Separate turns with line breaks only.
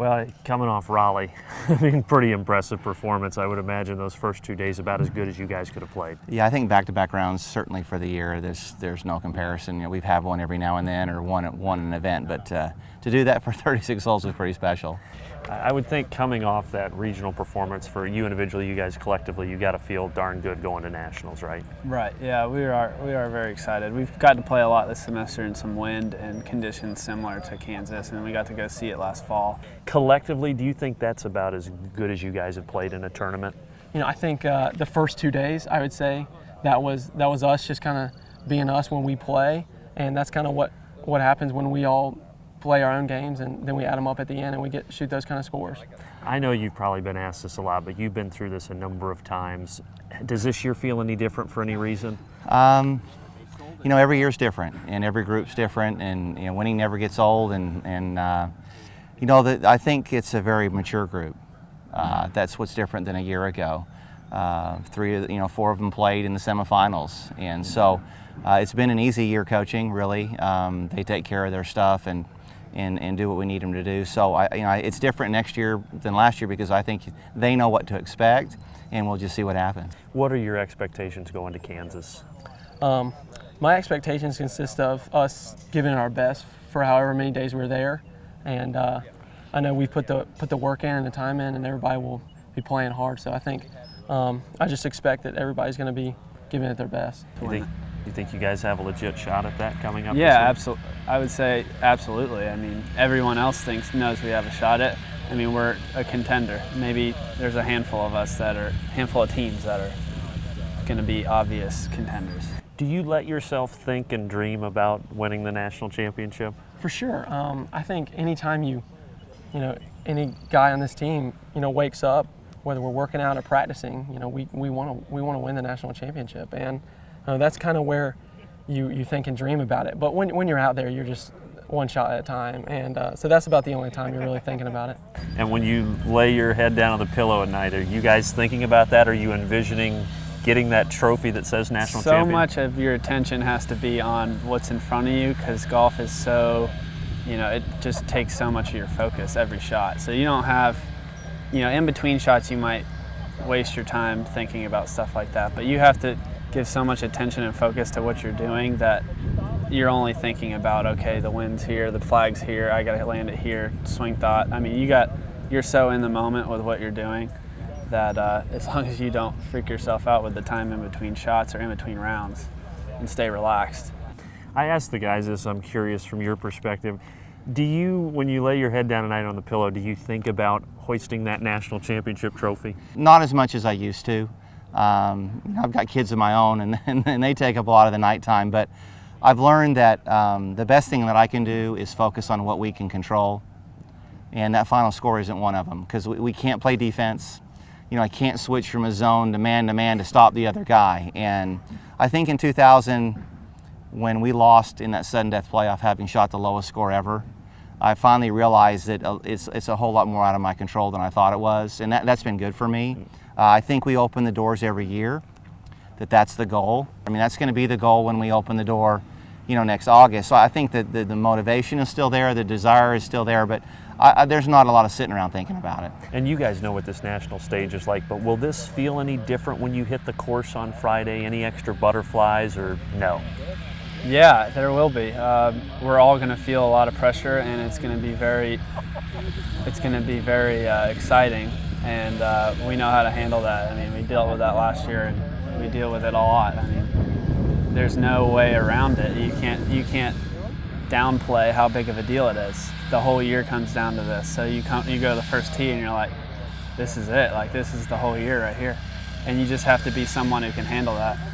Well, coming off Raleigh, I mean, pretty impressive performance. I would imagine those first 2 days about as good as you guys could have played.
Yeah, I think back-to-back rounds certainly for the year. There's no comparison. You know, we've had one every now and then, or won an event, but to do that for 36 holes was pretty special.
I would think coming off that regional performance for you individually, you guys collectively, you got to feel darn good going to nationals, right?
Right. Yeah, we are very excited. We've got to play a lot this semester in some wind and conditions similar to Kansas, and we got to go see it last fall.
Collectively, do you think that's about as good as you guys have played in a tournament?
You know, I think the first 2 days, I would say that was us just kind of being us when we play, and that's kind of what happens when we all play our own games, and then we add them up at the end and we shoot those kind of scores.
I know you've probably been asked this a lot, but you've been through this a number of times. Does this year feel any different for any reason?
You know, every year's different, and every group's different, and you know, winning never gets old, and you know, I think it's a very mature group. That's what's different than a year ago. 4 of them played in the semifinals, and so it's been an easy year coaching, really. They take care of their stuff and do what we need them to do. So it's different next year than last year because I think they know what to expect, and we'll just see what happens.
What are your expectations going to Kansas?
My expectations consist of us giving it our best for however many days we're there, and I know we've put the work in and the time in, and everybody will be playing hard. So I think I just expect that everybody's going to be giving it their best.
You think you guys have a legit shot at that coming up?
Yeah, absolutely. I would say absolutely. I mean, everyone else knows we have a shot at. I mean, we're a contender. Maybe there's a handful of teams that are going to be obvious contenders.
Do you let yourself think and dream about winning the national championship?
For sure. I think anytime any guy on this team, wakes up, whether we're working out or practicing, we want to win the national championship, and that's kind of where you think and dream about it. But when you're out there, you're just one shot at a time, and so that's about the only time you're really thinking about it.
And when you lay your head down on the pillow at night, are you guys thinking about that? Are you envisioning getting that trophy that says national champion?
So much of your attention has to be on what's in front of you because golf is so, it just takes so much of your focus every shot. So you don't have, in between shots you might waste your time thinking about stuff like that, but you have to give so much attention and focus to what you're doing that you're only thinking about, okay, the wind's here, the flag's here, I gotta land it here, swing thought. I mean, you're so in the moment with what you're doing that as long as you don't freak yourself out with the time in between shots or in between rounds and stay relaxed.
I asked the guys this, I'm curious from your perspective. Do you, when you lay your head down at night on the pillow, do you think about hoisting that national championship trophy?
Not as much as I used to. I've got kids of my own, and they take up a lot of the nighttime, but I've learned that the best thing that I can do is focus on what we can control, and that final score isn't one of them, because we can't play defense. I can't switch from a zone to man to stop the other guy, and I think in 2000, when we lost in that sudden death playoff, having shot the lowest score ever, I finally realized that it's a whole lot more out of my control than I thought it was, and that's been good for me. I think we open the doors every year, that's the goal. I mean, that's going to be the goal when we open the door, next August. So I think that the motivation is still there, the desire is still there, but there's not a lot of sitting around thinking about it.
And you guys know what this national stage is like, but will this feel any different when you hit the course on Friday? Any extra butterflies or no?
Yeah, there will be. We're all going to feel a lot of pressure, and it's going to be very exciting, and we know how to handle that. I mean, we dealt with that last year, and we deal with it a lot. I mean, there's no way around it. You can't downplay how big of a deal it is. The whole year comes down to this. So you go to the first tee, and you're like, this is it. Like, this is the whole year right here, and you just have to be someone who can handle that.